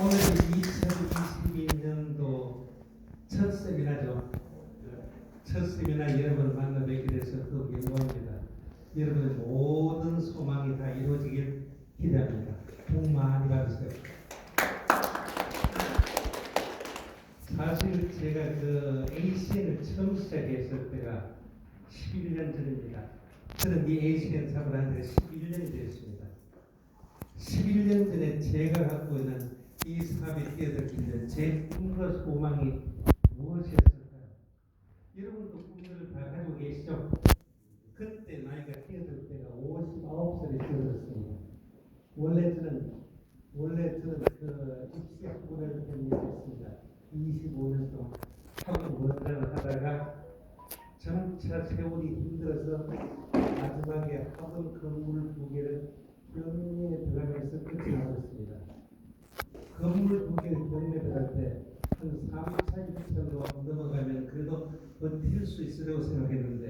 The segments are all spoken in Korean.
오늘이 2022년도 첫 세미나죠. 첫 세미나 여러분 만나 뵙게 돼서 더욱 영광입니다. 여러분의 모든 소망이 다 이루어지길 기대합니다. 복 많이 받으세요. 사실 제가 그 ACN을 처음 시작했을 때가 11년 전입니다. 저는 이 ACN 사업을 한 지가 11년이 되었습니다. 11년 전에 제가 갖고 있는 이 사업에 뛰어들기는 제 꿈과 소망이 무엇이었을까요? 여러분도 꿈들을 다 가지고 계시죠? 그때 나이가 뛰어들 때가 59살이 뛰어들었습니다. 원래 저는 그 입시 학부를 했습니다. 25년 동안 학부 원장을 하다가 점차 세월이 힘들어서 마지막에 학원 건물 2개를 경매에 들어가면서 끝이 나왔습니다. 건물 2개를 경매에 들어갈 때 한 3차, 2차로 넘어가면 그래도 버틸 수 있으려고 생각했는데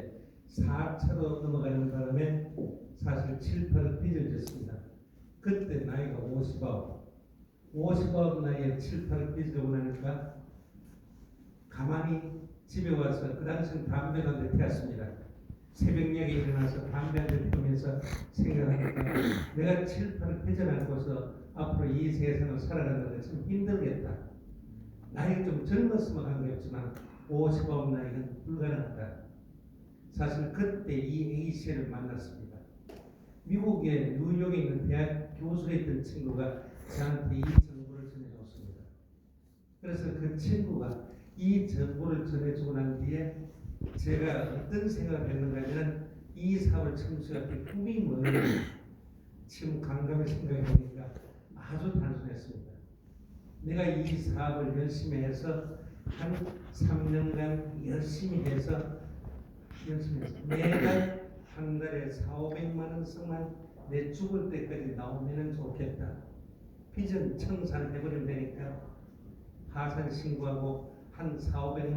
4차로 넘어가는 바람에 사실 7, 8을 빚어졌습니다. 그때 나이가 59 나이에 7, 8을 빚어고 나니까 가만히 집에 와서 그 당시는 담배를 한 대 태웠습니다. 새벽녘에 일어나서 담배 한 대 피우면서 생각하니까 내가 7, 8을 빚어놓고서 앞으로 이 세상을 살아가는 게 참 힘들겠다. 나이가 좀 젊었으면 한 게 없지만 59 나이는 불가능하다. 사실 그때 이 ACN을 만났습니다. 미국의 뉴욕에 있는 대학 교수가 있던 친구가 저한테 이 정보를 전해줬습니다. 그래서 그 친구가 이 정보를 전해주고 난 뒤에 제가 어떤 생각을 했는가 하면 이 사업을 참수할 때 꿈이 뭐냐 지금 강감히 생각해 보니까 아주 단순했습니다. 내가 이 사업을 열심히 해서 한 3년간 열심히 해서 매달 한 달에 4,500만 원 씩만 내 죽을 때까지 나오면 좋겠다. 비전 청산해버리면 되니까 하산 신고하고 한 4,500만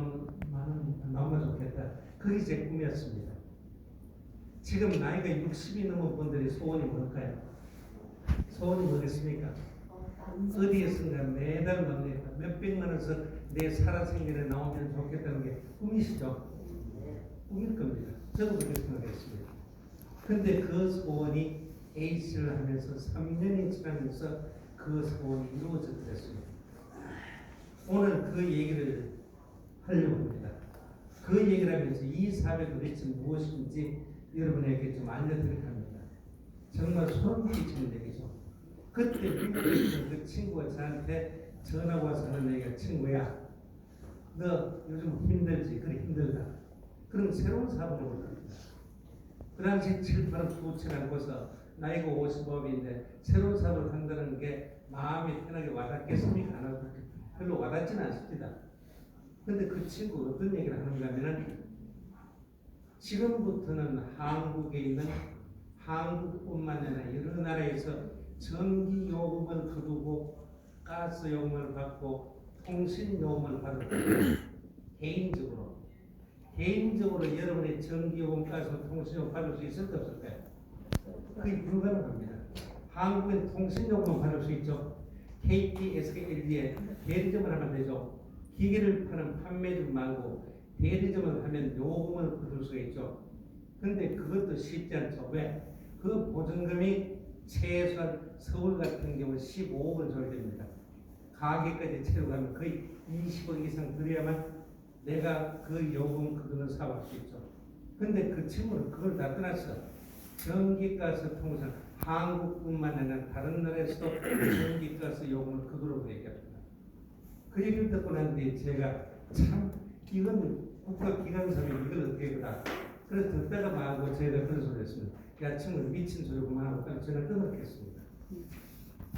원 나오면 좋겠다. 그게 제 꿈이었습니다. 지금 나이가 60이 넘은 분들이 소원이 뭘까요? 소원이 뭐겠습니까? 어디에선가 매달 납니다. 몇백만 원씩 내 살아생전에 나오면 좋겠다는 게 꿈이시죠? 꿈일 겁니다. 저도 그렇게 생각했습니다. 근데 그 소원이 AC를 하면서 3년이 지나면서 그 소원이 이루어졌습니다. 오늘 그 얘기를 하려고 합니다. 그 얘기를 하면서 이 사업이 도대체 무엇인지 여러분에게 좀 알려드릴까 합니다. 정말 소름 끼치는 얘기죠. 그때 미국에 있던 그 친구가 저한테 전화 와서 하는 얘기가 친구야 너 요즘 힘들지? 그래 힘들다. 그럼 새로운 사업을 해볼 겁니다. 그 당시 7, 8은 수치 않고서 나이가 55인데 새로운 사업을 한다는 게 마음이 편하게 와닿겠습니까? 안 와닿겠습니까? 별로 와닿지는 않습니다. 근데 그 친구가 어떤 얘기를 하는가 하면은 지금부터는 한국에 있는 한국뿐만 아니라 여러 나라에서 전기 요금을 거두고 가스 요금을 받고 통신 요금을 받을 개인적으로 여러분의 전기 요금, 가스, 통신 요금 받을 수 있을까 없을까요? 그게 불가능합니다. 한국엔 통신 요금을 받을 수 있죠. KT, SK, LG에 대리점을 하면 되죠. 기계를 파는 판매점 말고 대리점을 하면 요금을 거둘 수가 있죠. 근데 그것도 쉽지 않죠. 왜? 그 보증금이 최소한 서울 같은 경우 15억을 줘야 됩니다. 가게까지 채로 가면 거의 20억 이상 들여야만 내가 그 요금 그거는 사올 수 있죠. 근데 그 친구는 그걸 다 떠났어. 전기가스 통신 한국뿐만 아니라 다른 나라에서도 전기가스 요금을 그거로 얘기합니다. 그 얘기를 듣고 난 뒤에 제가 참 이건 국가기관사업이 이걸 어떻게 해보다. 그래서 듣다가 말고 제가 그런 소리 했습니다. 야 친구 미친 소리 그만하고 빨리 전화 끊었겠습니다.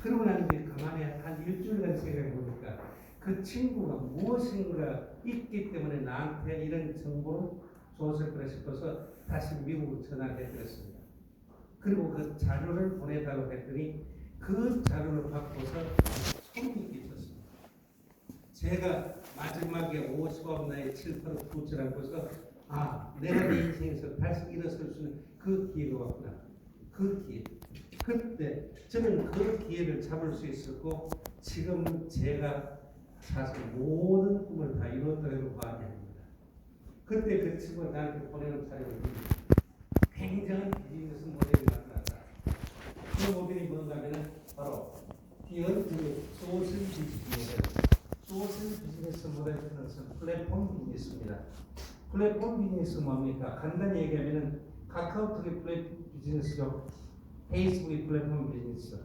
그러고 난 뒤에 가만히 한 일주일간 생각해 보니까 그 친구가 무엇인가 있기 때문에 나한테 이런 정보를 줬을 거라 싶어서 다시 미국으로 전화를 해드렸습니다. 그리고 그 자료를 보내달라고 했더니 그 자료를 받고서 소름이 끼쳤습니다. 제가 마지막에 59 나이에 7, 8을 부처라고서 내가 내 인생에서 다시 일어설 수 있는 그 기회가 왔구나. 그 기회. 그때 저는 그 기회를 잡을 수 있었고 지금 제가 사실 모든 꿈을 다 이뤘다고 봐야 됩니다. 그때 그 친구가 나한테 보내는 자료를 굉장한 비즈니스 모델이 나타났다. 그 모델이 뭔가 하면은 바로 디얼트의 소셜 비즈니스 모델. 소셜 비즈니스 모델은 플랫폼 비즈니스입니다. 플랫폼 비즈니스 뭡니까? 간단히 얘기하면은 카카오톡의 플랫폼 비즈니스죠. 페이스북의 플랫폼 비즈니스.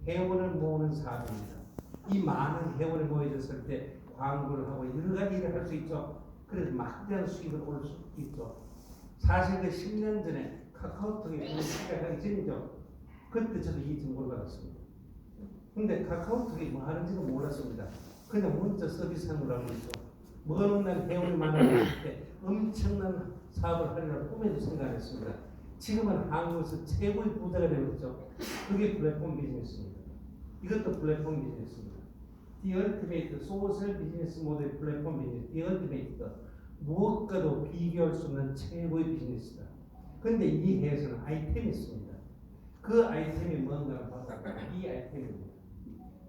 회원을 모으는 사업입니다. 이 많은 회원이 모여졌을 때 광고를 하고 여러 가지 일을 할 수 있죠. 그래서 막대한 수익을 올 수 있죠. 사실 그 10년 전에 카카오톡이 시작하기 전이죠. 그때 저도 이 정보를 받았습니다. 근데 카카오톡이 뭐 하는지는 몰랐습니다. 그냥 문자 서비스하는 걸 알고 있죠. 먼 날 회원이 많아질 때 엄청난 사업을 하려고 꿈에도 생각 안 했습니다. 지금은 한국에서 최고의 부자가 되고 있죠. 그게 플랫폼 비즈니스입니다. 이것도 플랫폼 비즈니스입니다. The Ultimate 소셜 비즈니스 모델 플랫폼 비즈니스, The Ultimate 무엇과도 비교할 수 없는 최고의 비즈니스다. 그런데 이 회사는 아이템이 있습니다. 그 아이템이 뭔가를 봤다가 이 아이템입니다.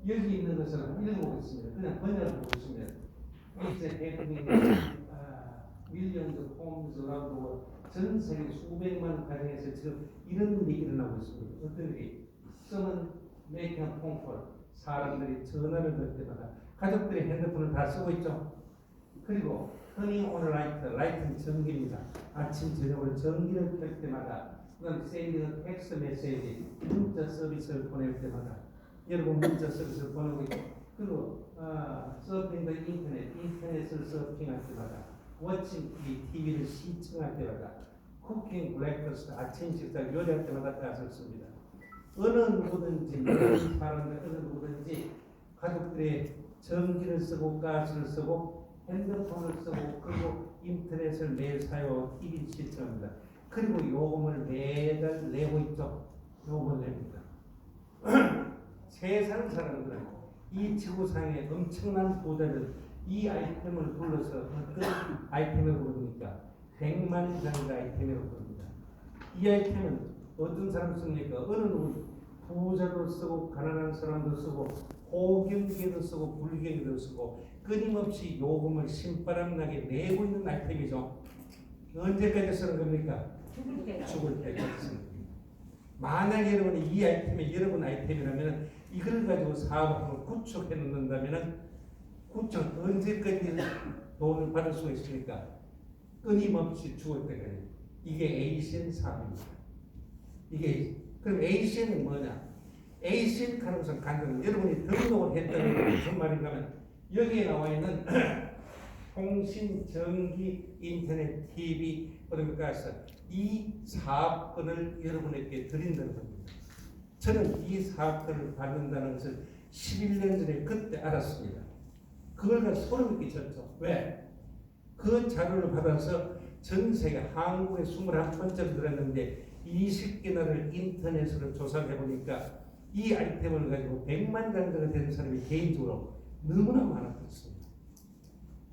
여기 있는 것을 한번 읽어보겠습니다. 그냥 번역을 보고 있으면 It's happening millions of homes around the world. 전 세계 수백만 가정에서 지금 이런 일이 일어나고 있습니다. 어떤 일이? Someone making a phone call. 사람들이 전화를 걸 때마다 가족들이 핸드폰을 다 쓰고 있죠. 그리고 turning on light, light는 전기입니다. 아침 저녁으로 전기를 켤 때마다 그다음 sending text message, 문자 서비스를 보낼 때마다 여러분 문자 서비스를 보내고 있고 그리고 서핑 더 인터넷을 서핑할 때마다 watching TV를 시청할 때마다 쿠킹 브렉퍼스트 아침 식사 요리할 때마다 다 썼습니다. 어느 누구든지 사람들 어느 누구든지 가족들의 전기를 쓰고 가스를 쓰고 핸드폰을 쓰고 그리고 인터넷을 매일 사용하고 TV 시청합니다. 그리고 요금을 매달 내고 있죠. 요금을 냅니다. 세상 사람들은 이 지구상의 엄청난 부자들 이 아이템을 불러서 어떤 아이템을 부릅니까? 100만 장의 아이템이라고 부릅니다. 이 아이템은 어떤 사람 씁니까? 어느 누구 부자도 쓰고 가난한 사람도 쓰고 호경계도 쓰고 불경계도 쓰고 끊임없이 요금을 신바람나게 내고 있는 아이템이죠. 언제까지 쓰는 겁니까? 죽을 때까지 쓰는 겁니다. 만약 여러분이 이 아이템이 여러분 아이템이라면 이걸 가지고 사업을 구축해 놓는다면 구축 언제까지 돈을 받을 수 있습니까? 끊임없이 죽을 때까지. 이게 에이시언 사업입니다. 이게 그럼 에이시언은 뭐냐? 에이시언 가능성 간다는 여러분이 등록을 했다는 게 무슨 말인가 하면 여기에 나와 있는 통신, 전기, 인터넷, TV 그러니까 이 사업권을 여러분에게 드린다는 겁니다. 저는 이 사업권을 받는다는 것을 11년 전에 그때 알았습니다. 그걸 가지고 소름이 끼쳤죠. 왜? 그 자료를 받아서 전 세계 한국에 21번째로 들었는데 20개나를 인터넷으로 조사를 해보니까 이 아이템을 가지고 100만 장자가 되는 사람이 개인적으로 너무나 많았습니다.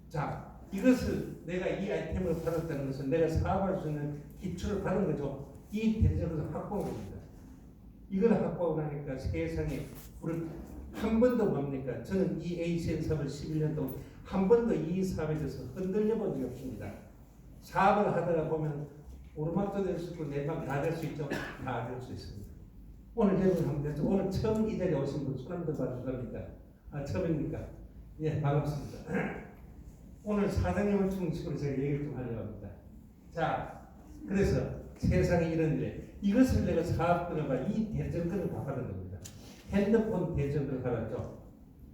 자, 이것을 내가 이 아이템을 받았다는 것은 내가 사업할 수 있는 기초를 받은 거죠. 이 대접을 확보한 겁니다. 이걸 확보하고 나니까 세상에 우리 한 번도 뭡니까? 저는 이 ACN 사업을 11년 동안 한 번도 이 사업에 대해서 흔들려 본 적이 없습니다. 사업을 하다가 보면 오르막도 될 수 있고 내방 다 될 수 있죠. 다 될 수 있습니다. 오늘 여러분 한번 됐죠. 오늘 처음 이 자리에 오신 분 손 한번 봐주십니까? 처음입니까? 예, 반갑습니다. 오늘 사장님을 중심으로 제가 얘기를 좀 하려고 합니다. 자, 그래서 세상에 이런 일 이것을 내가 사업권을 받아 이 대전권을 다 받은 겁니다. 핸드폰 대전권을 받았죠.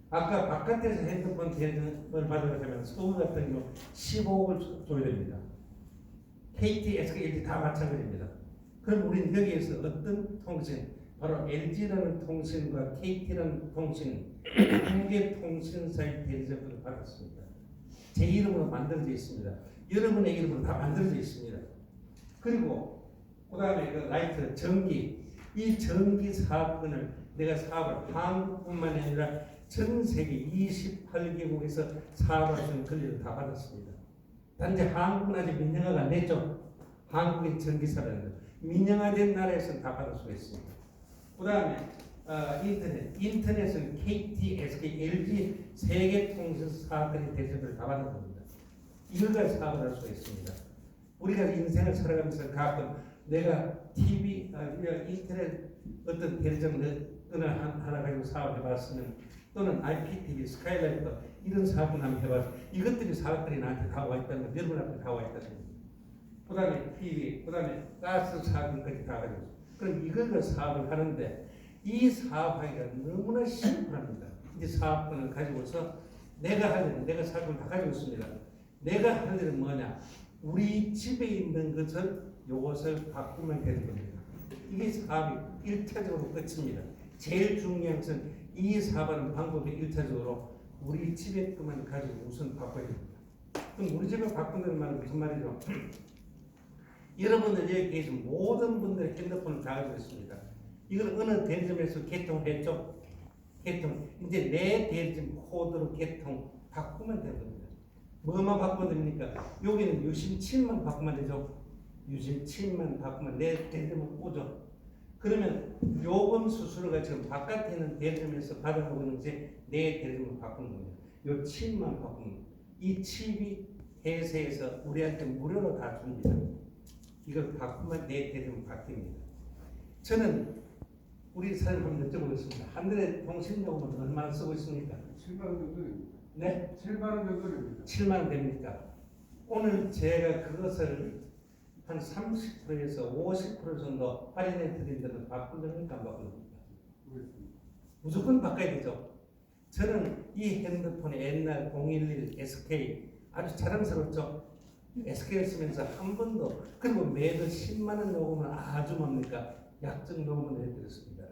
아까 바깥에서 핸드폰 대전권을 받으려면 서울 같은 경우 15억을 줘야 됩니다. KT, SK, LG 다 마찬가지입니다. 그럼 우리는 여기에서 어떤 통신, 바로 LG라는 통신과 KT라는 통신, 두 개 통신사의 대전권을 받았습니다. 제 이름으로 만들어져 있습니다. 여러분의 이름으로 다 만들어져 있습니다. 그리고 그 다음에 그 라이트, 전기, 이 전기 사업권을 내가 사업을 한국뿐만 아니라 전 세계 28개국에서 사업할 수 있는 권리를 다 받았습니다. 단지 한국은 아직 민영화가 안 됐죠. 한국의 전기사라는 민영화된 나라에서는 다 받을 수가 있습니다. 그 다음에 인터넷은 KT, SK, LG 세계 통신 사업들이 대접을 다 받는 겁니다. 이걸 가지고 사업을 할 수가 있습니다. 우리가 인생을 살아가면서 가끔 내가 TV, 인터넷 어떤 대리점을 어느 하나 가지고 사업을 해봤으면 또는 IPTV, 스카이라이트 이런 사업을 한번 해봤어. 이것들이 사업들이 나한테 다 와 있다는 거, 여러분 앞에 다 와 있다는 거. 그 다음에 TV, 그 다음에 가스 사업까지 다 가지고. 그럼 이걸 사업을 하는데 이 사업하기가 너무나 심플합니다. 이 사업권을 가지고서 내가 할 일은 내가 사업을 다 가지고 있습니다. 내가 할 일은 뭐냐? 우리 집에 있는 것을 요것을 바꾸면 되는 겁니다. 이게 사업이 1차적으로 끝입니다. 제일 중요한 것은 이 사업하는 방법이 1차적으로 우리 집에 것만 가지고 우선 바꿔야 됩니다. 그럼 우리 집에 바꾼다는 말은 무슨 말이죠? 여러분들 여기 계신 모든 분들의 핸드폰을 다 가지고 있습니다. 이걸 어느 대리점에서 개통했죠? 개통. 이제 내 대리점 코드로 개통 바꾸면 되는 겁니다. 뭐만 바꾸면 됩니까? 여기는 유심칩만 바꾸면 되죠? 유심칩만 바꾸면 내 대리점을 꽂죠. 그러면 요금 수수료가 지금 바깥에 있는 대리점에서 받아먹는 것이 내 대리점을 바꾸는 겁니다. 요 칩만 바꾸는 겁니다. 이 칩이 회사에서 우리한테 무료로 다 줍니다. 이걸 바꾸면 내 대리점은 바뀝니다. 저는 우리 사장님 한번 여쭤보겠습니다. 한 달에 통신요금은 얼마나 쓰고 있습니까? 7만 원 정도 됩니다. 네? 7만 원 정도 됩니다. 7만 원 됩니까? 오늘 제가 그것을 한 30%에서 50% 정도 할인해 드린 데는 바꾸려니까 안 바꾸렵니까? 무조건 바꿔야 되죠. 저는 이 핸드폰이 옛날 011 SK 아주 자랑스럽죠. SK를 쓰면서 한 번도 그리고 매달 10만 원 요금은 아주 뭡니까? 약정 요금을 해드렸습니다.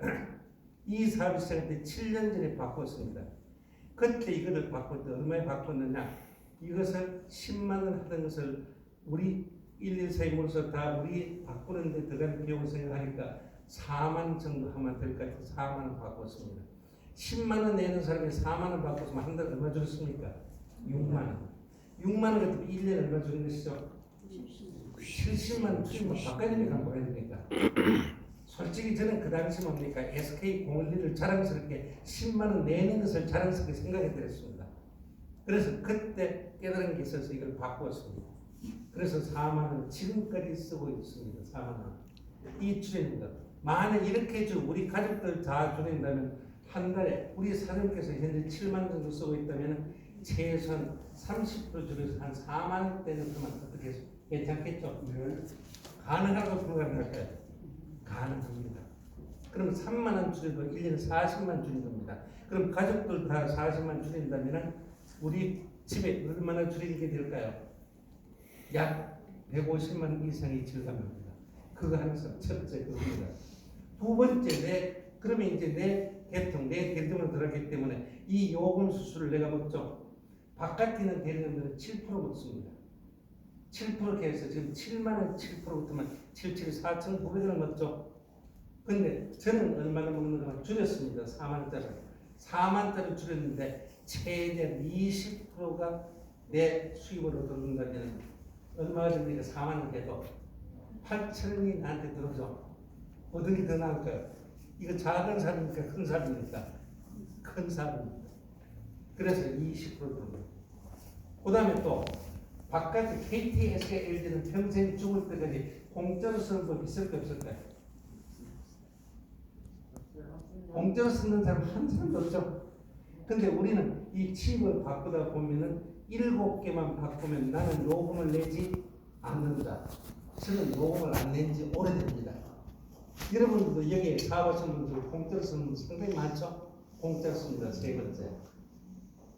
이 사업이 시작할 때 7년 전에 바꿨습니다. 그때 이거를 바꿀 때 얼마에 바꿨느냐? 이것을 10만 원 하던 것을 우리 114에 몰아서 다 우리 바꾸는 데 들어가는 비용을 생각하니까 4만 정도 하면 될 것 같아서 4만 원 바꿨습니다. 10만 원 내는 사람이 4만 원 바꿨으면 한 달에 얼마 주겠습니까? 6만 원. 6만 원 같으면 1년에 얼마 주는 것이죠? 70만 원 주면 바꿔야 되니까 안 바꿔야 되니까. 솔직히 저는 그 당시 뭡니까? SK01을 자랑스럽게 10만 원 내는 것을 자랑스럽게 생각해 드렸습니다. 그래서 그때 깨달은 게 있어서 이걸 바꾸었습니다. 그래서 4만 원 지금까지 쓰고 있습니다. 4만 원. 이 줄입니다. 만약 이렇게 우리 가족들 다 줄인다면 한 달에 우리 사장님께서 현재 7만 원 정도 쓰고 있다면 최소한 30% 줄여서 한 4만 원대는 그만 어떻게 해서 괜찮겠죠? 네. 가능하고 불가능할까요? 가능합니다. 그럼 3만 원 줄여도 1년에 40만 줄인 겁니다. 그럼 가족들 다 40만 줄인다면 우리 집에 얼마나 줄이게 될까요? 약 150만 이상이 절감합니다. 그거 하는 사람 첫째 그겁니다. 두 번째 그러면 이제 내 대리점으로 들어가기 때문에 이 요금 수수료를 내가 먹죠. 바깥에 있는 대리점들은 7% 먹습니다. 7% 해서 지금 7만 원 7%부터만 4,900원을 먹죠. 근데 저는 얼마나 먹는 걸 줄였습니다. 4만 원짜리. 4만 원짜리 줄였는데 최대 20%가 내 수입으로 들어온다면 얼마가 됩니까? 4만 원 해도 8천 원이 나한테 들어오죠. 어떤 게 더 나을까요? 이거 작은 사업입니까? 큰 사업입니까? 큰 사업입니다. 그래서 20% 들어옵니다. 그 다음에 또 바깥에 KT, SK, LG는 평생 죽을 때까지 공짜로 쓰는 법 있을까 없을까요? 공짜로 쓰는 사람 한 사람도 없죠. 근데 우리는 이 칩을 바꾸다 보면은 7개만 바꾸면 나는 요금을 내지 않는다. 저는 요금을 안 낸 지 오래됩니다. 여러분들도 여기에 사업하시는 분들 공짜로 쓰는 분들 상당히 많죠? 공짜로 씁니다. 세 번째.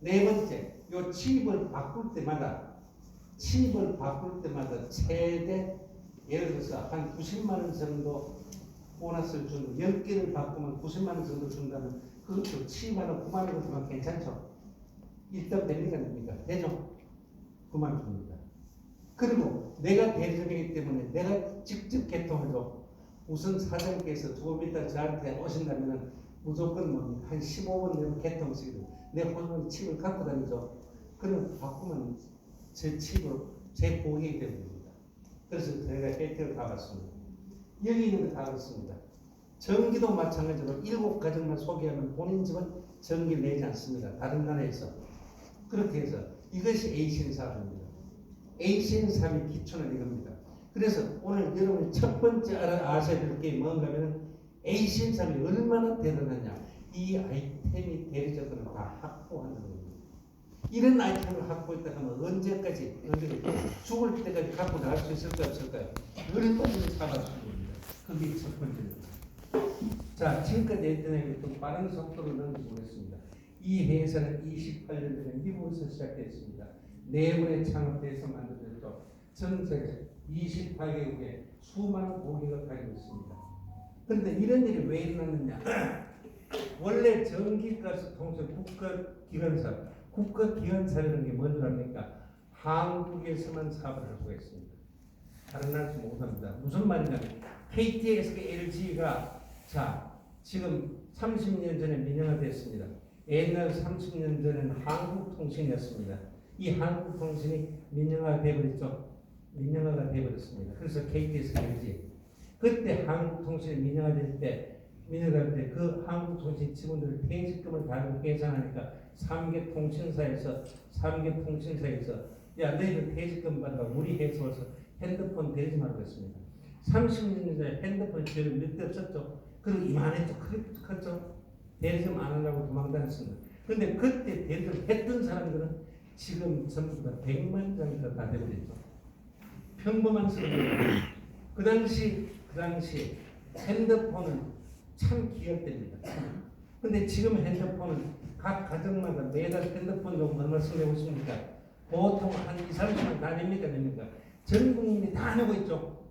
네 번째, 요 칩을 바꿀 때마다 최대 예를 들어서 한 90만 원 정도 보너스를 주는 10개를 바꾸면 90만 원 정도 준다면 그것도 7만 원, 9만 원 정도면 괜찮죠? 일단 됩니까? 됩니까? 되죠? 9만 원 줍니다. 그리고 내가 대리점이기 때문에 내가 직접 개통해도 우선 사장님께서 조금 이따 저한테 오신다면 무조건 뭐 한 15분 내로 개통식으로 내 혼자 칩을 갖고 다니죠. 그러면 바꾸면 제 칩으로 제 고객이 되는 겁니다. 그래서 저희가 혜택을 받았습니다. 여기 있는 거 다 그렇습니다. 전기도 마찬가지로 7가정만 소개하면 본인 집은 전기를 내지 않습니다. 다른 나라에서. 그렇게 해서 이것이 에이신 사업입니다. 에이신 사업의 기초는 이겁니다. 그래서 오늘 여러분이 첫 번째 아셔야 될 게 뭔가 하면 에이신 사업이 얼마나 대단하냐. 이 아이템이 대리적으로 다 확보하는 겁니다. 이런 아이템을 확보했다 하면 언제까지 죽을 때까지 갖고 나갈 수 있을까요? 없을까요? 얼마든지 살아갈 수 있습니다. 그게 첫 번째입니다. 자, 지금까지 했던 좀 빠른 속도로 넘겨보겠습니다. 이 회사는 28년 전에 미국에서 시작됐습니다. 4분에 창업돼서 만들어졌죠. 전 세계 28개국에 수많은 고객을 가지고 있습니다. 그런데 이런 일이 왜 일어났느냐? 원래 전기가스 통신 국가기관사, 국가기관사라는 게 뭔지 압니까? 한국에서만 사업을 할 수가 있습니다. 다른 나라에서 못합니다. 무슨 말이냐면 KT, SK, LG가 자 지금 30년 전에 민영화됐습니다. 옛날 30년 전에는 한국통신이었습니다. 이 한국통신이 민영화가 되어버렸죠. 민영화가 되어버렸습니다. 그래서 KT에서 LG 그때 한국통신이 민영화될 때 그 한국통신 직원들 퇴직금을 달고 계산하니까 3개 통신사에서 야 너희들 퇴직금 받아 우리 회사 와서 핸드폰 대지 말고 했습니다. 30년 전에 핸드폰 기회를 몇 대 없었죠. 그리고 이만했죠. 크게 컸죠. 대리점 안 하려고 도망다녔습니다. 그런데 그때 대리점 했던 사람들은 지금 전부 다 100만 장이 다 되버렸죠. 평범한 사람들. 그 당시 핸드폰은 참 귀할 때입니다. 근데 지금 핸드폰은 각 가정마다 매달 핸드폰 요금 얼마 쓰려고 있습니까? 보통 한 2, 30만 다 냅니까? 전 국민이 다 내고 있죠.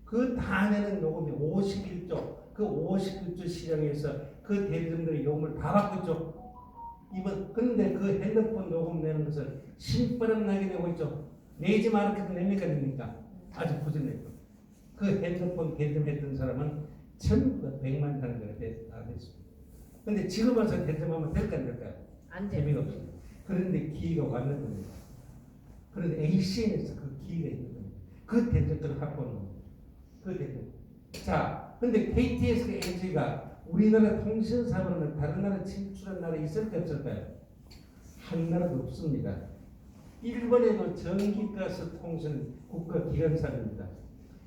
그 다 내는 요금이 51조. 그 51조 시장에서 그 대리점들이 요금을 다 받고 있죠. 그런데 그 핸드폰 요금 내는 것을 신바람 나게 내고 있죠. 내지 말아도 냅니까? 아주 부진했고. 그 핸드폰 대리점 했던 사람은 전부 다 100만 단위가 다 됐습니다. 그런데 지금 와서 대점하면 될까 안 될까요? 안 돼. 재미가 없습니다. 그런데 기회가 왔는 겁니다. 그런데 ACN에서 그 기회가 있는 겁니다. 그 대점들을 확보하는 겁니다. 그 대점. 자, 근데 KTS가 LG가 우리나라 통신 사업은 다른 나라 진출한 나라 있을까요? 없을까요? 한 나라도 없습니다. 일본에도 전기가스 통신 국가기관사입니다.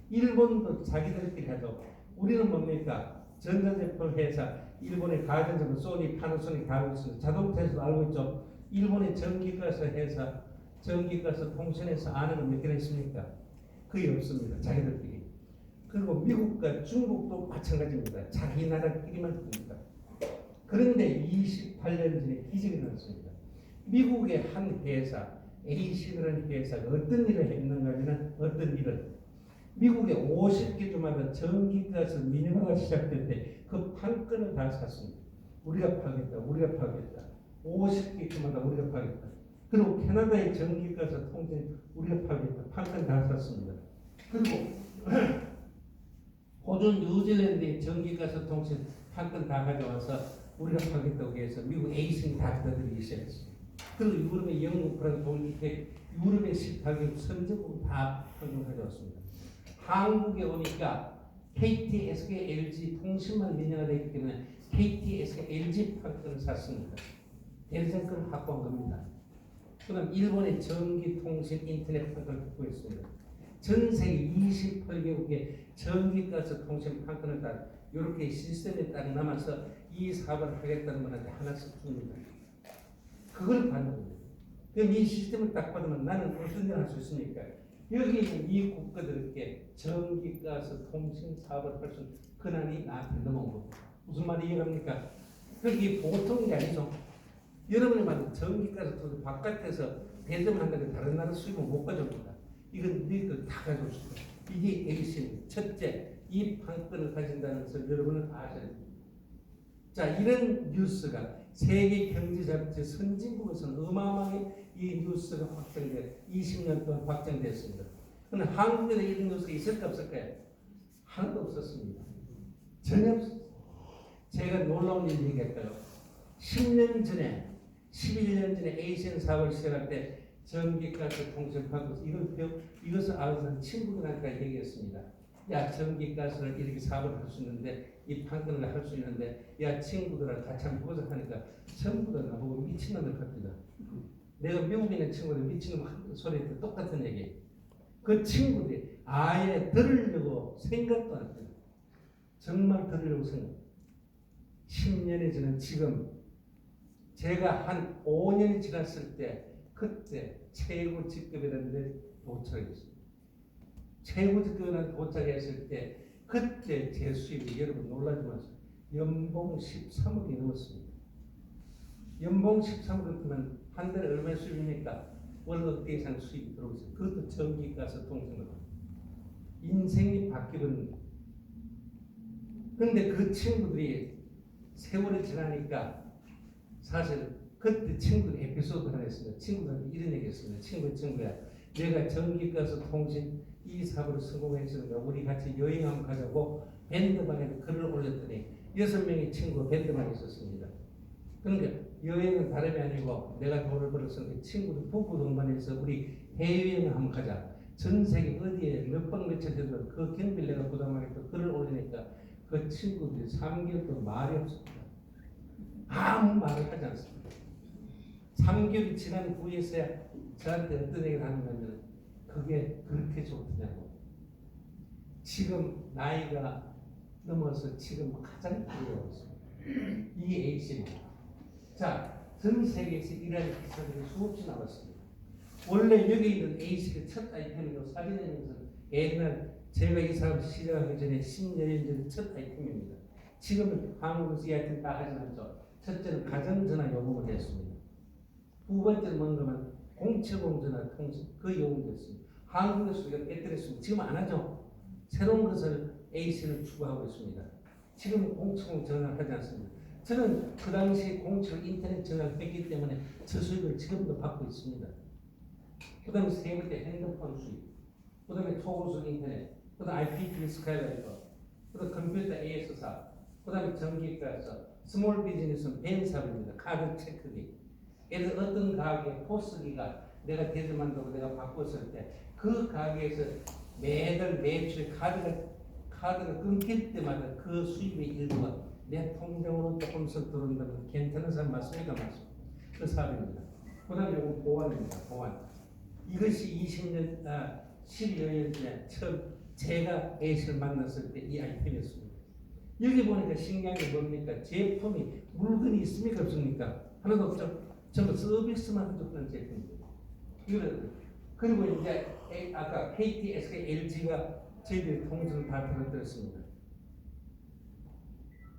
일본도 자기들끼리 하죠. 우리는 뭡니까? 전자제품 회사, 일본의 가전제품 소니, 파나소닉 다 알고 있습니다. 자동차에서도 알고 있죠. 일본의 전기가스 회사, 전기가스 통신회사 아는 건 몇 개나 있습니까? 거의 없습니다. 자기들끼리. 그리고 미국과 중국도 마찬가지입니다. 자기 나라끼리만 합니다. 그런데 28년 전에 기적이 났습니다. 미국의 한 회사, AC라는 회사가 어떤 일을 했는가 하면 어떤 일을 미국의 50개 주마다 전기가스 민영화가 시작될 때 그 판권을 다 샀습니다. 우리가 파겠다. 50개 주마다 우리가 파겠다. 그리고 캐나다의 전기가스 통신 우리가 파겠다. 판권 다 샀습니다. 그리고 호주 뉴질랜드의 전기가스 통신 판권 다 가져와서 우리가 파겠다고 해서 미국 에이슨이 다 받아들이기 시작했습니다. 그리고 유럽의 영국, 프랑스, 독일, 유럽의 18개국 선제국 다 판권 가져왔습니다. 한국에 오니까 KT, SK, LG 통신만 민영화 되기 때문에 KT, SK, LG 판권을 샀습니다. 대리점권을 확보한 겁니다. 그다음 일본의 전기, 통신, 인터넷 판권을 확보했습니다. 전 세계 28개국의 전기가스 통신 판권을 다 이렇게 시스템에 딱 남아서 이 사업을 하겠다는 분한테 하나씩 줍니다. 그걸 받는 겁니다. 그럼 이 시스템을 딱 받으면 나는 어떤 일을 할 수 있습니까? 여기 있는 이 국가들께 전기가스 통신 사업을 할 수 있는 권한이 나한테 넘어온 겁니다. 무슨 말이 이해갑니까? 그게 보통 게 아니죠. 여러분이 만든 전기가스 통신 바깥에서 대점한다는 다른 나라 수입은 못 가져옵니다. 이건 너희들 다 가져올 수 있어요. 이게 에이신 첫째, 이 판권을 가진다는 것을 여러분은 아셔야 됩니다. 자, 이런 뉴스가 세계 경제 잡지 선진국에서는 어마어마하게 이 뉴스가 확정돼 20년 동안 확정됐습니다. 그런데 한국에도 이런 뉴스가 있을까 없을까요? 하나도 없었습니다. 전혀 없었어요. 제가 놀라운 일 얘기할까요? 10년 전에 11년 전에 에이시안 사업을 시작할 때 전기가스 통신 판권 이것을 알아서 친구들한테 얘기했습니다. 야 전기가스를 이렇게 사업을 할 수 있는데 이 판권을 할 수 있는데 야 친구들하고 같이 한번 보자 하니까 전부 다 나보고 미친놈을 갑니다. 내가 미국에 있는 친구들 미친놈 소리도 똑같은 얘기. 그 친구들이 아예 들으려고 생각도 안 해요. 정말 들으려고 생각. 10년이 지난 지금 제가 한 5년이 지났을 때 그때 최고 직급이라는 데 도착했어요. 최고 직급이라는 도착했을 때 그때 제 수입이 여러분 놀라지 마세요. 연봉 13억이 넘었습니다. 연봉 13억이면 한 달에 얼마 수입입니까? 월급 이상 수입이 들어오죠. 그것도 전기가스 통신으로. 인생이 바뀌는. 그런데 그 친구들이 세월이 지나니까 사실 그때 친구들 에피소드 하나 있습니다. 친구들한테 이런 얘기 했습니다. 친구야 내가 전기가스 통신 이 사업으로 성공했으니까 우리 같이 여행 한번 가자고 밴드방에 글을 올렸더니 6명의 친구가 밴드방에 있었습니다. 그러니까 여행은 다름이 아니고 내가 돈을 벌어서 그 친구들 부부 동반해서 우리 해외여행을 한번 가자. 전 세계 어디에 몇 번 며칠 되도 그 경비를 내가 부담하겠다 글을 올리니까 그 친구들이 3개월 동안 말이 없습니다. 아무 말을 하지 않습니다. 3개월이 지난 후에서야 저한테 어떤 얘기를 하냐면 그게 그렇게 좋더냐고. 지금 나이가 넘어서 지금 가장 부러워 있습니다. 이 A씨입니다. 자, 전 세계에서 일하는 기사들이 수없이 나왔습니다. 원래 여기 있는 A씨의 첫 아이템이고 사진에서 옛날 제가 이 사업 시작하기 전에 10년 전 첫 아이템입니다. 지금은 한국에서 이 아이템 다 하진 않죠. 첫째는 가정전화 요금을 냈습니다. 두 번째는 뭔가면 공채공전화 통신 그 요금을 냈습니다. 한국에서 우리가 깨뜨렸습니다. 지금 안 하죠. 새로운 것을 A씨는 추구하고 있습니다. 지금 공채공전화를 하지 않습니다. 저는 그 당시 공채 인터넷 전화를 했기 때문에 저 수익을 지금도 받고 있습니다. 그 다음에 세 번째 핸드폰 수익, 그 다음에 초고속 인터넷, 그 다음에 IPTV 스카이라이터, 그 다음에 컴퓨터 AS사, 그 다음에 전기가스, 스몰 비즈니스는 벤 사업입니다. 카드 체크기. 예를 들어 어떤 가게 포스기가 내가 대접한다고 내가 바꿨을 때 그 가게에서 매달 매출 카드가 끊길 때마다 그 수입의 일부가 내 통장으로 조금씩 들어온다면 괜찮은 사람 맞습니까? 맞습니다. 그 사업입니다. 그 다음에 이건 보안입니다. 보안. 이것이 12여 년 전에 처음 제가 A씨를 만났을 때 이 아이템이었습니다. 여기 보니까 신기한 게 뭡니까? 제품이 물건이 있습니까? 없습니까? 하나도 없죠. 전부 서비스만 접는 제품입니다. 그리고 이제 아까 KT, SK, LG가 저희들이 통신을 다 들었습니다.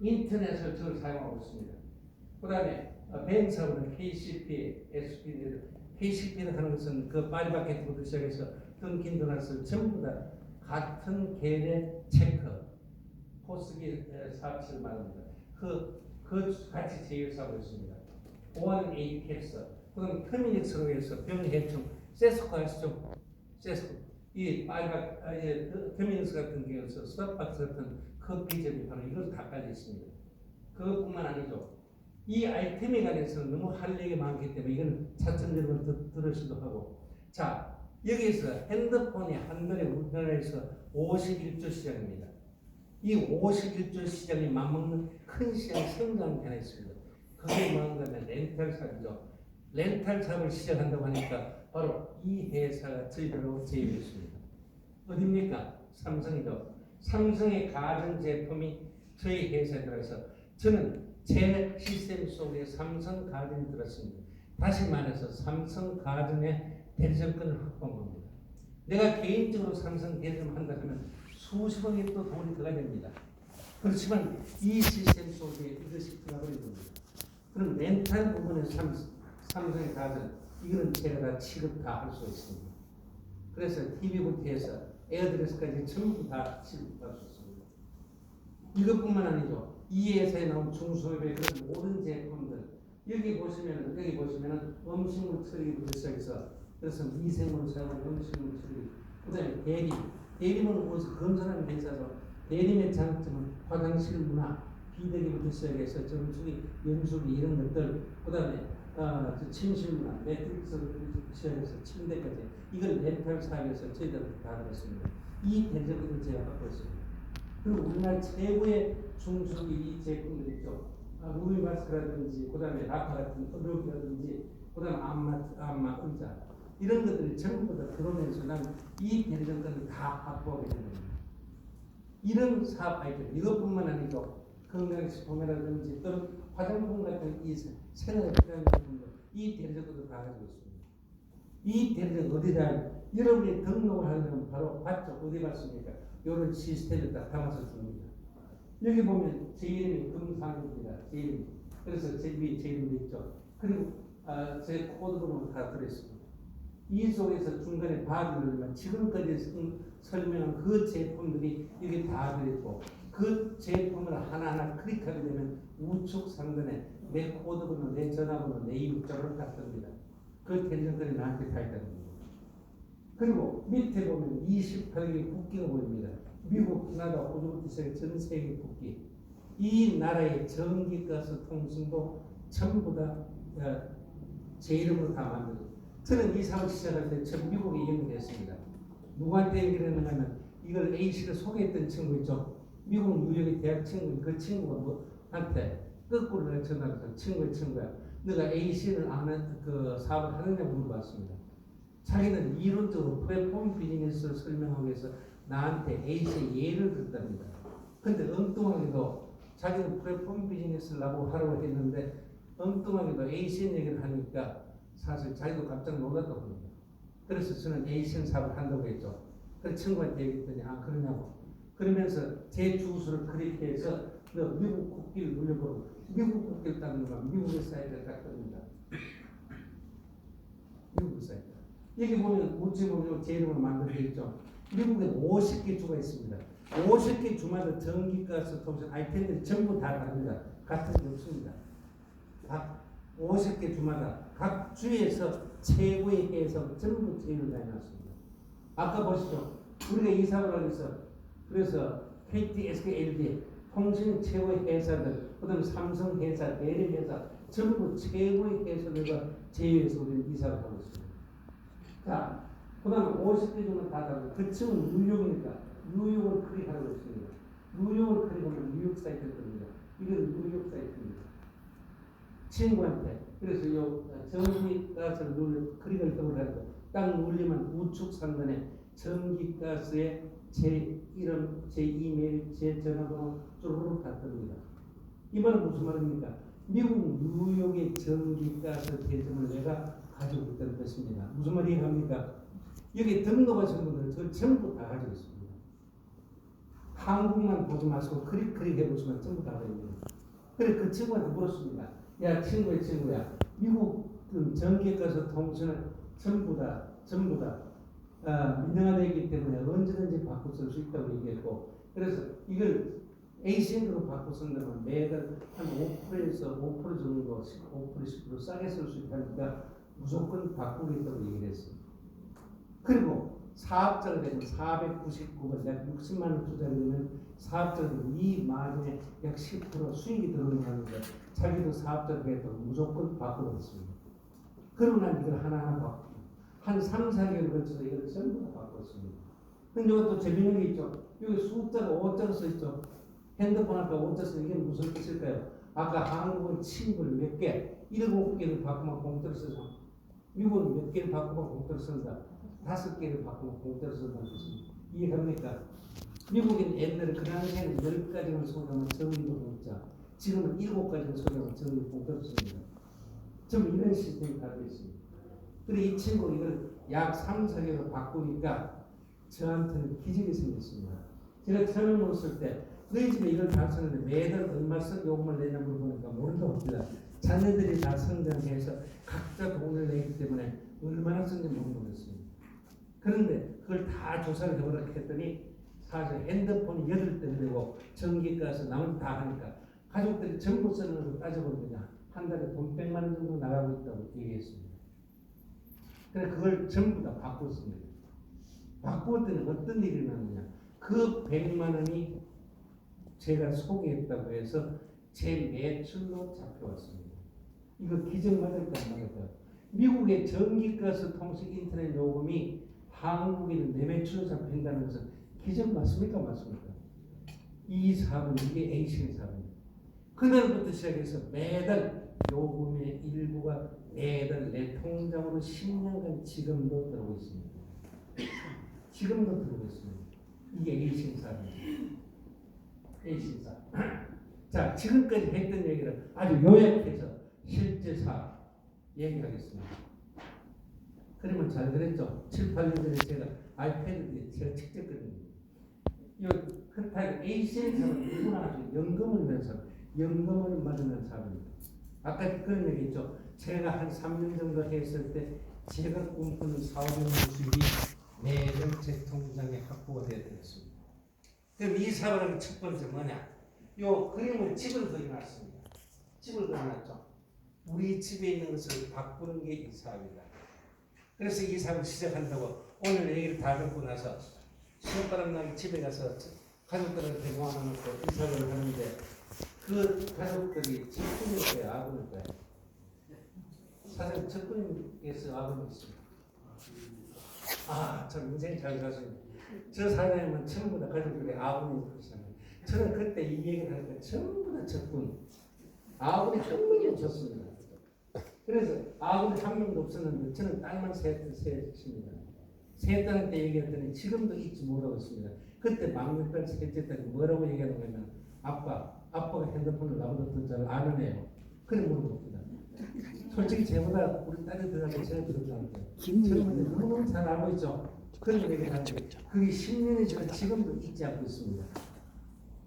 인터넷을 저를 사용하고 있습니다. 그 다음에 뱅사업은 KCP, SPD, KCP를 하는 것은 그 파리바게트부터 시작해서 던킨 도넛을 전부 다 같은 계열의 체크, 포스기 사업체를 말합니다. 그 같이 제휴사하고 있습니다. 보안 APX, 그다음 터미닉스로 해서 병해충, 세스코 하시죠? 세스코. 이 터미닉스 같은 경우에서 스타벅스 같은 커피점이 바로 이걸 다 깔려 있습니다. 그것뿐만 아니죠. 이 아이템에 관해서는 너무 할 얘기 많기 때문에 이건 차츰 여러분 들으시도 하고. 자, 여기에서 핸드폰이 한 달에 우리나라에서 51조 시장입니다. 이 51조 시장이 맞먹는 큰 시장 성장이 하나 있습니다. 그게 뭔가 하면 렌탈 사업이죠. 렌탈 사업을 시작한다고 하니까 바로 이 회사가 저희들하고 제휴했습니다. 어디입니까? 삼성이죠. 삼성의 가전 제품이 저희 회사에 들어서 저는 제 시스템 속에 삼성 가전이 들었습니다. 다시 말해서 삼성 가전의 대리점권을 확보한 겁니다. 내가 개인적으로 삼성 대리점 한다 하면 수십억의 또 돈이 들어가야 됩니다. 그렇지만 이 시스템 속에 이것이 들어가버린 겁니다. 그럼 렌탈 부분에 삼성의 가전 이거는 제가 다 취급 다 할 수 있습니다. 그래서 TV부터 해서 에어드레스까지 전부 다 취급할 수 있습니다. 이것뿐만 아니죠. 이 회사에 나온 중소기업의 그런 모든 제품들 여기 보시면은 음식물 처리부터 시작해서 그래서 미생물을 사용하는 음식물 처리, 그다음에 대리는 어디서 건설하는 회사죠. 대리의 장점은 화장실 문화, 비대기부터 시작해서 정수기, 연수기 이런 것들, 그다음에 침실만 매트릭스를 시작해서 침대까지 이걸 렌탈 사업에서 저희들한테 다 들었습니다. 이 대접을 제가 갖고 있습니다. 그리고 우리나라 최고의 중소기 이 제품들 있죠. 루이 마스크라든지 그다음에 라파 같은 의료기라든지 그다음 안마 의자 이런 것들이 전부 다 들어오면서 난 이 대전까지 다 확보하게 되는 겁니다. 이런 사업 아이템 이것뿐만 아니고 건강식품이라든지 또는 화장품 같은 이 생활에 필요한 제품들 이 대전까지 다 가지고 있습니다. 이 대전 어디다 여러분이 등록을 하려면 바로 봤죠. 어디 봤습니까? 이런 시스템을 다 담아서 줍니다. 여기 보면 제 이름이 금상입니다. 제 이름. 그래서 제 위에 제 이름이 있죠. 그리고 제 코드번호가 다 들어있습니다. 이 속에서 중간에 바를 넣으면 지금까지 설명한 그 제품들이 여기 다 들어있고 그 제품을 하나하나 클릭하게 되면 우측 상단에 내 코드번호, 내 전화번호, 내 이름자를 다 뜹니다. 그 텔레전까지 나한테 다 있다는 겁니다. 그리고 밑에 보면 28개의 국기가 보입니다. 미국, 캐나다, 호주, 이스라엘 전 세계 국기. 이 나라의 전기가스 통신도 전부 다 제 이름으로 다 만들고 저는 이 사업을 시작할 때 처음 미국에 이행됐습니다. 누구한테 얘기를 했느냐면 이걸 A씨를 소개했던 친구 있죠. 미국 뉴욕의 대학 친구 그 친구가 한테 거꾸로 내가 전화해서 친구야 너가 A씨를 아는 그 사업을 하느냐고 물어봤습니다. 자기는 이론적으로 플랫폼 비즈니스를 설명하기 위해서 나한테 A씨의 예를 들었답니다. 근데 엉뚱하게도 자기는 플랫폼 비즈니스를 하라고 했는데 엉뚱하게도 A씨 얘기를 하니까 사실 자기도 깜짝 놀랐다고 합니다. 그래서 저는 A씨 사업을 한다고 했죠. 그래서 친구한테 얘기했더니 그러냐고. 그러면서 제 주소를 클릭해서 너 미국 국기를 눌러보고 미국 국기를 딱 누르면 미국의 사이트를 딱 뜹니다. 미국 사이트. 여기 보면 우측에 보면 제 이름을 만들어 있죠. 미국에 50개 주가 있습니다. 50개 주마다 전기가스 통신 아이템들이 전부 다 다릅니다. 같은 게 없습니다. 각 50개 주마다 각 주에서 최고의 회사가 전부 제휴를 해놨습니다. 아까 보시죠. 우리가 이 사업을 하기 위해서 그래서 KT, SK, LG 통신 최고의 회사들, 그다음 삼성 회사, 대리 회사 전부 최고의 회사들과 제휴해서 우리는 이 사업을 하고 있습니다. 자, 그다음 50개 중은 다 다르고 그 층은 뉴욕이니까 뉴욕을 클릭하라고 했습니다. 뉴욕을 클릭하면 뉴욕 사이트를 뜹니다. 이건 뉴욕 사이트입니다. 친구한테 그래서 요 전기가스를 클릭을 떠올라서 딱 눌리면 우측 상단에 전기가스의 제 이름, 제 이메일, 제 전화번호 쭈루룩 다 뜹니다. 이 말은 무슨 말입니까? 미국 뉴욕의 전기가스 계정을 내가 가지고 있다는 뜻입니다. 무슨 말이 합니까? 여기 등록하신 분들은 저 전부 다 가지고 있습니다. 한국만 보지 마시고 클릭해 보시면 전부 다 보입니다. 그래 그 친구한테 물었습니다. 야 친구야 미국 전기가스 통신을 전부 다 민영화되어 있기 때문에 언제든지 바꿔 쓸 수 있다고 얘기했고 그래서 이걸 ACN으로 바꿔 쓴다면 매달 한 5%에서 5% 정도 5% 10% 싸게 쓸 수 있다니까 무조건 바꾸겠다고 얘기를 했습니다. 그리고 사업자가 되면 499만 약 60만 원 투자를 하면 사업자가 되면 이 마진에 약 10% 수익이 들어오는 데 자기도 사업자가 되겠다고 무조건 바꾸었습니다. 그러고 난 이걸 하나하나 바꾸고 한 3, 4개월 걸쳐서 이걸 전부 다 바꿨습니다. 근데 이것도 재미있는 게 있죠. 여기 숫자가 5자로 써있죠. 핸드폰 앞에 5자 써 이게 무슨 뜻일까요? 아까 한국은 칩을 몇 개, 7개를 바꾸면 공짜로 쓰죠. 미국은 몇 개를 바꾸면 공짜로 쓴다. 5개를 바꾸면 공짜로 쓴다는 뜻입니다. 이해갑니까? 미국인 옛날에 그 당시에는 10가지만 소개하면 정의도 공짜. 지금은 7가지만 소개하면 정의도 공짜로 씁니다. 전부 이런 시스템이 다 되어 있습니다. 그리고 이 친구 이걸 약 3, 4개월 바꾸니까 저한테는 기적이 생겼습니다. 제가 처음에 물었을 때 너희 집에 이걸 다 썼는데 매달 얼마 요금을 내냐 물어보니까 모른다고 합니다. 자녀들이 다 성장해서 각자 돈을 내기 때문에 얼마나 썼는지 모르겠습니다. 그런데 그걸 다 조사를 해보라 했더니 사실 핸드폰이 8대가 되고 전기가스 나머지 다 하니까 가족들이 전부 쓰는 것을 따져보니까 한 달에 돈 100만 원 정도 나가고 있다고 얘기했습니다. 그래서 그걸 전부 다 바꿨습니다. 바꾸었더니 어떤 일이 일어났느냐. 그 100만 원이 제가 소개했다고 해서 제 매출로 잡혀왔습니다. 이거 기적 맞을까 안 맞을까? 미국의 전기가스 통신 인터넷 요금이 한국에는 내매출로 잡힌다는 것은 기적 맞습니까? 맞습니까? 이 사업은 이게 A식 사업입니다. 그날부터 시작해서 매달 요금의 일부가 매달 내 통장으로 10년간 지금도 들어오고 있습니다. 지금도 들어오고 있습니다. 이게 A식 사업입니다. A식 사업. 자, 지금까지 했던 얘기를 아주 요약해서 실제 사업 얘기하겠습니다. 그러면 잘 그랬죠? 7, 8년 전에 제가 아이패드에 제가 직접 그렸는데 이 그렇다고 A식 사업은 누구나 아주 연금을 낸 사람, 연금을 맞는 사람입니다. 아까 그런 얘기 했죠? 제가 한 3년 정도 했을 때 제가 꿈꾸는 사업의 수입이 매달 제 통장에 확보가 되었습니다. 그럼 이 사업의 첫 번째 뭐냐? 요 그림을 집을 그려놨습니다. 집을 그려놨죠. 우리 집에 있는 것을 바꾸는 게 이 사업이다. 그래서 이 사업을 시작한다고 오늘 얘기를 다 듣고 나서 시원바람 나게 집에 가서 가족들한테 모아놓고 이 사업을 하는데 그 가족들이 집군일 거예요, 아군일 거예요. 사실 적군에서 아군이 있습니다. 아, 참 인생 잘 사시네. 저 사장님은 전부 다 가족들이 아군이 그러시잖아요. 저는 그때 이 얘기를 하니까 전부 다 적군. 아군이 한 명이 없었습니다. 그래서 아군이 한 명도 없었는데 저는 딸만 셋입니다. 세 딸한테 얘기했더니 지금도 잊지 못하고 있습니다. 그때 막내딸 셋째 딸이 뭐라고 얘기하는 거냐면 아빠가 핸드폰을 나보다 더 잘 아는 애요. 그래 물어봅니다. 솔직히 제보다 우리 딸이 들어가서 제가 들었다는 거예요. 저는 너무너무 잘 알고 있죠. 그런 얘기를 하는데 그게 10년이 지나 지금도 잊지 않고 있습니다.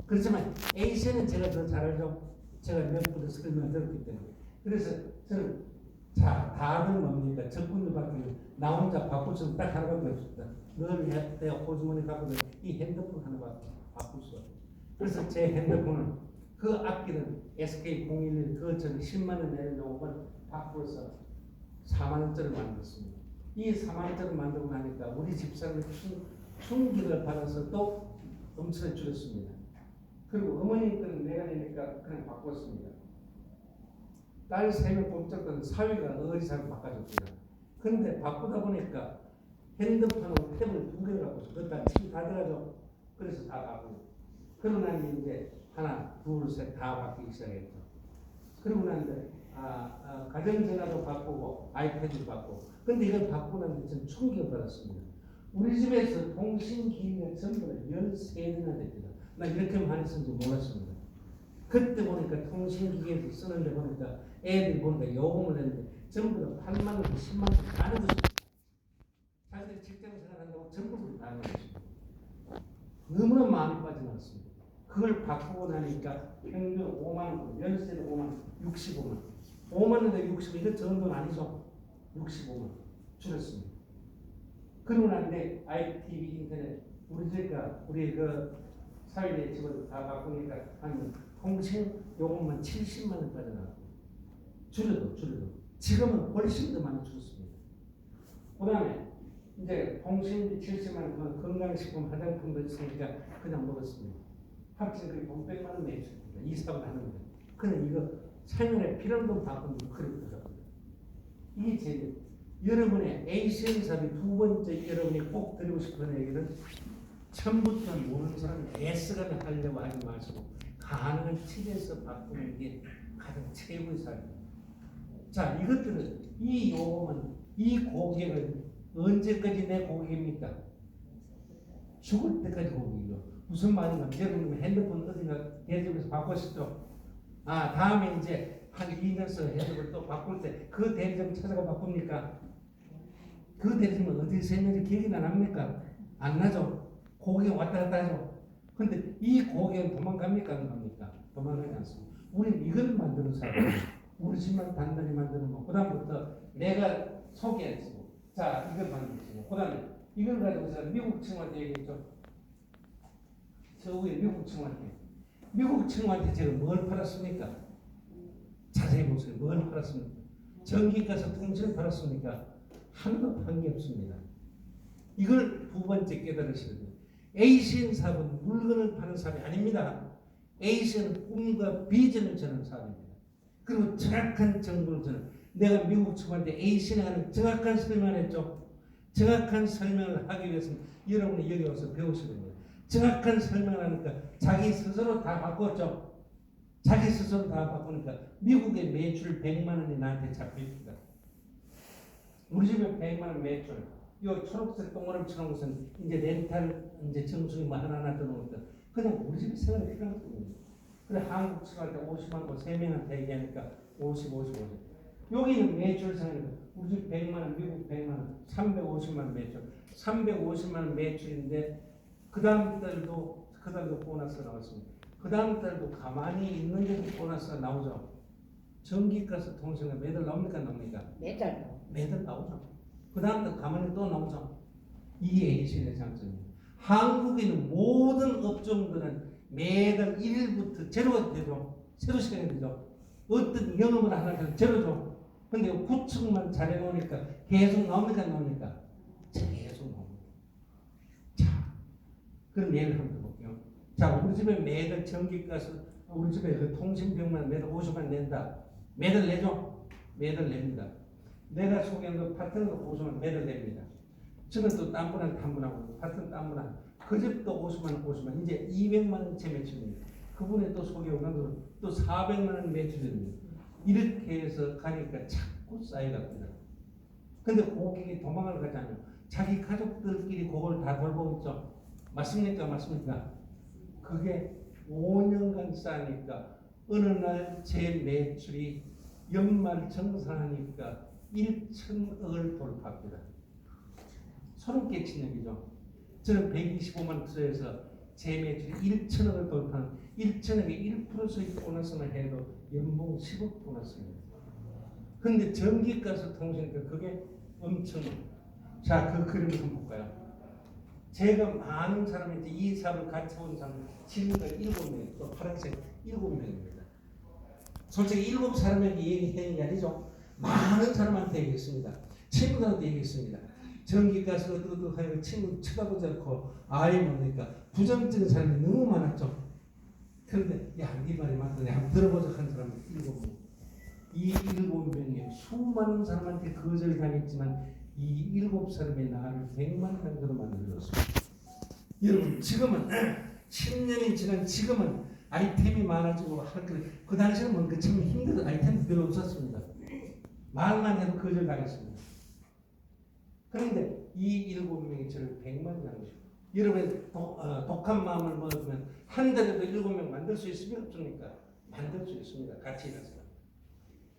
그렇지만 A씨는 제가 더 잘 알죠. 제가 몇 번을 설명 들었기 때문에. 그래서 저는 자, 다음은 뭡니까? 적군을 바꾸면 나 혼자 바꿀 수는 딱 하나밖에 없습니다. 늘 내가 호주머니 갖고 이 핸드폰 하나밖에 바꿀 수 없어요. 그래서 제 핸드폰은 그 아끼는 SK011 그 전에 10만 원 내는 요금을 바꿔서 4만 원짜리 만들었습니다. 이 4만 원짜리 만들고 나니까 우리 집사람이 충격을 받아서 또 엄청 줄였습니다. 그리고 어머니 거는 내가 내니까 그냥 바꿨습니다. 딸 3명 꼼짝던 사위가 어리사를 바꿔줬습니다. 그런데 바꾸다 보니까 핸드폰하고 탭을 2개를 바꿨어요. 그러니까 침 다 들어가죠. 그래서 다 바꾸고. 그러고 나니 이제 하나, 둘, 셋 다 바뀌기 시작했죠. 그러고 나는데 가정전화도 바꾸고 아이패드도 바꾸고. 근데 이걸 바꾸고 나면 전 충격을 받았습니다. 우리 집에서 통신기기가 전부 다 13대나 됩니다. 나 이렇게 많이 쓴 줄 몰랐습니다. 그때 보니까 통신기기에서 쓰는데 보니까 애들이 보니까 요금을 냈는데 전부 다 8만 원, 10만 원 다 내고 있습니다. 자기들이 직장 생활한다고 전부 다 내고 있습니다. 너무나 마음이 빠져나왔습니다. 그걸 바꾸고 나니까 평균 5만 원, 연세는 5만 원, 65만 원. 5만 원에 60만 원, 이거 적은 돈 아니죠? 65만 원 줄였습니다. 그러고 난데 ITV 인터넷 우리 그 사회의 집을 다 바꾸니까 한 통신 요금만 70만 원 빠져나가고 줄여도 지금은 훨씬 더 많이 줄었습니다. 그 다음에 이제 통신비 70만 원, 건강식품 화장품도 있으니까 그냥 먹었습니다. 합친 그게 500만 원 내줬습니다. 이 사업을 하는 거예요. 그냥 이거 생활에 필요한 돈 바꾸는 거 그렇더라고요. 이게 제 여러분의 A시언 사업이 두 번째 여러분이 꼭 드리고 싶은 얘기는 처음부터 모르는 사람이 애쓰가며 하려고 하지 마시고 가능한 집에서 바꾸는 게 가장 최고의 사업입니다. 자, 이것들은 이 요금은 이 고객은 언제까지 내 고객입니까? 죽을 때까지 고객이요. 무슨 말인가? 여러분 핸드폰 어딘가 대접에서 바꾸셨죠? 다음에 이제 한 2년서 핸드폰 또 바꿀 때 그 대리점 찾아가 바꿉니까? 그 대리점은 어디서 했는지 기억이 납니까? 안 나죠? 고객이 왔다 갔다 하죠? 근데 이 고객은 도망갑니까? 안 갑니까? 도망가지 않습니다. 우리는 이걸 만드는 사람이에요. 우리 집만 단단히 만드는 거. 그 다음부터 내가 소개했고, 자, 이걸 만들었고, 그 다음에 이걸 가지고서 미국 친구한테 얘기했죠. 저 위에 미국 친구한테 제가 뭘 팔았습니까? 자세히 보세요. 뭘 팔았습니까? 전기가서 통신을 팔았습니까? 하나도 판 게 없습니다. 이걸 두 번째 깨달으셔야 돼요. A시언 사업은 물건을 파는 사업이 아닙니다. A시언은 꿈과 비전을 주는 사업입니다. 그리고 정확한 정보를 주는 내가 미국 출발 때 A씨에 하는 정확한 설명을 했죠. 정확한 설명을 하기 위해서는 여러분이 여기 와서 배우시는 거예요. 정확한 설명을 하니까 자기 스스로 다 바꿨죠. 자기 스스로 다 바꾸니까 미국의 매출 100만 원이 나한테 잡힙니다. 우리 집에 100만 원 매출. 요 초록색 동그라미처럼 것은 이제 렌탈 이제 정수기 뭐 하나하나 들어오니까 그냥 우리 집에 생활이 필요한 거예요. 그래 한국 출발 때 50만 원 3명한테 얘기하니까 50. 여기는 매출 상이니까 우리 집 100만 원, 미국 100만 원, 350만 원 매출. 350만 원 매출인데 그 다음 달도 보너스가 나왔습니다. 그 다음 달도 가만히 있는데도 보너스가 나오죠. 전기가스 통신가 매달 나옵니까? 매달 나오죠. 그 다음 달 가만히 또 나오죠. 이게 A신의 장점이에요. 한국에 있는 모든 업종들은 매달 1일부터 제로가 되죠. 세로 시간이 되죠. 어떤 영업을 하나 제로죠. 근데 구축만 잘해놓으니까 계속 나옵니까? 계속 나옵니다. 자, 그럼 예를 한번 볼게요. 자, 우리 집에 매달 전기가스, 우리 집에 그 통신비용만 매달 50만 낸다. 매달 내죠? 매달 냅니다. 내가 소개한 그 파트너도 50만 매달 냅니다. 저는 또 딴 분한테 한 분하고 파트너 딴 분하고 그 집도 50만 이제 200만 원째 매출입니다. 그분이 또 소개한 건 또 400만 원 매출입니다. 이렇게 해서 가니까 자꾸 쌓여갑니다. 근데 고객이 도망을 가잖아요. 자기 가족들끼리 그걸 다 돌보고 있죠. 맞습니까? 그게 5년간 쌓이니까 어느 날 제 매출이 연말 정산하니까 1천억을 돌파합니다. 소름 끼치는 얘기죠. 저는 125만 투자해서 제 매출이 1천억을 돌파하는 1천억에 1%의 보너스만 해도 연봉 10억 보너스입니다. 그런데 전기가스 통신가 그게 엄청. 자, 그 그림을 한번 볼까요? 제가 많은 사람한테 이 사업을 같이 온 사람 지금까지 7명, 또 파란색 7명입니다. 솔직히 7사람에게 얘기하는 게 아니죠. 많은 사람한테 얘기했습니다. 친구들한테 얘기했습니다. 전기가스 어떻게 하니까 친구 쳐다보지 않고 아예 모르니까 부정적인 사람이 너무 많았죠. 그런데 야, 네 말이 맞더니 한번 들어보자 한 사람이 7명. 이 7명이 수많은 사람한테 거절당했지만 이 7사람의 나를 100만 명으로 만들었습니다. 여러분 지금은 10년이 지난 지금은 아이템이 많아지고 그 당시에는 뭐 참 힘든 아이템도 별로 없었습니다. 말만 해도 거절당했습니다. 그런데 이 7명이 저를 100만 명이죠. 여러분 독한 마음을 먹으면 한 달에도 7명 만들 수 있습니까? 없습니까? 만들 수 있습니다. 같이 일해서.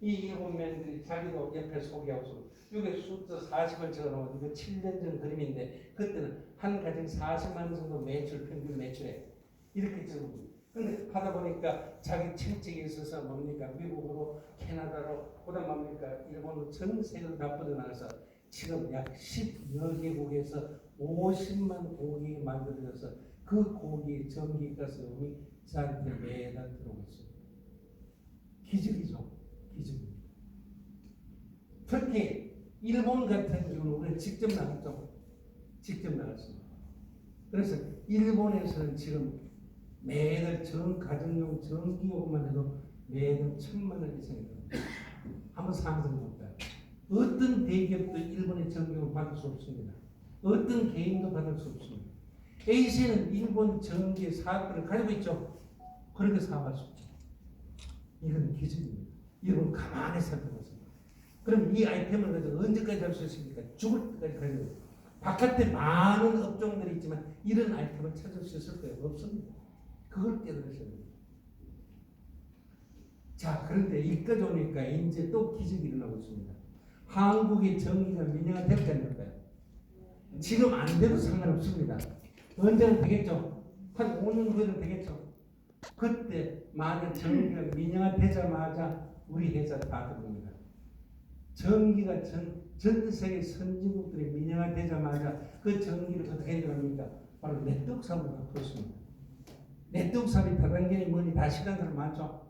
이 7명들이 자기도 옆에 소개하고 이게 숫자 40을 적어놓은 이거 7년 전 그림인데 그때는 한 가정 40만 원 정도 평균 매출에 이렇게 적어요. 근데 하다 보니까 자기 친척이 있어서 뭡니까? 미국으로 캐나다로 그다음 뭡니까? 일본으로 전 세계로 다 뻗어나가서 지금 약 10여 개국에서 50만 고객이 만들어져서 그 고기 전기가스음이 저한테 매달 들어오고 있습니다. 기적이죠. 기적입니다. 특히 일본 같은 경우는 우리가 직접 나갔죠. 직접 나갔습니다. 그래서 일본에서는 지금 매달 전 가정용 전기요금만 해도 매달 1,000만 원 이상이 됩니다. 한번 상상해 볼까요? 어떤 대기업도 일본의 전기요금 받을 수 없습니다. 어떤 개인도 받을 수 없습니다. A씨는 일본 전기 사업을 가지고 있죠. 그렇게 사업할 수 없죠. 이건 기적입니다. 여러분 가만히 살펴보세요. 그럼 이 아이템을 가지고 언제까지 할 수 있습니까? 죽을 때까지 가지고. 바깥에 많은 업종들이 있지만 이런 아이템을 찾을 수 있을 거예요? 없습니다. 그걸 깨달으셔야 됩니다. 자, 그런데 여기까지 오니까 이제 또 기적이 일어나고 있습니다. 한국의 전기가 민영화될까 안 될까요? 지금 안 돼도 상관없습니다. 언제는 되겠죠? 한 5년 후에는 되겠죠? 그때 만약 전기가 민영화되자마자 우리 회사 다 들어옵니다. 전기가 전 세계 선진국들이 민영화되자마자 그 전기를 어떻게 해결합니까? 바로 네트워크 사업을 갖고 있습니다. 네트워크 사업이 다단계니 뭐니 다 시간 사람 많죠?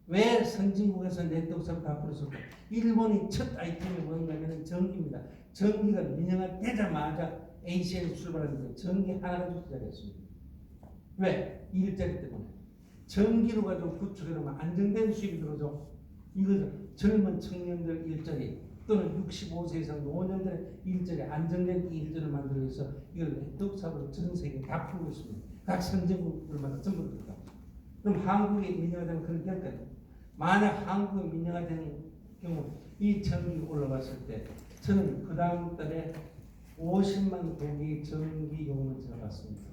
왜 선진국에서 네트워크 사업을 갖고 있을까? 일본이 첫 아이템이 뭔가면 전기입니다. 전기가 민영화되자마자 ACL 출발하면서 전기 하나 가지고 시작했습니다. 왜? 일자리 때문에. 전기로 가지고 구축해놓으면 안정된 수입이 들어오죠. 이거 젊은 청년들 일자리 또는 65세 이상 노년들의 일자리 안정된 일자리를 만들기 위해서 이걸 네트워크 사업으로 전 세계에 다 풀고 있습니다. 각 선진국들마다 전부 그렇다. 그럼 한국이 민영화되면 그렇게 할 거예요. 만약 한국이 민영화되는 경우 이 전기 올라갔을 때 저는 그 다음 달에 50만 고기 전기 요금을 제가 받습니다.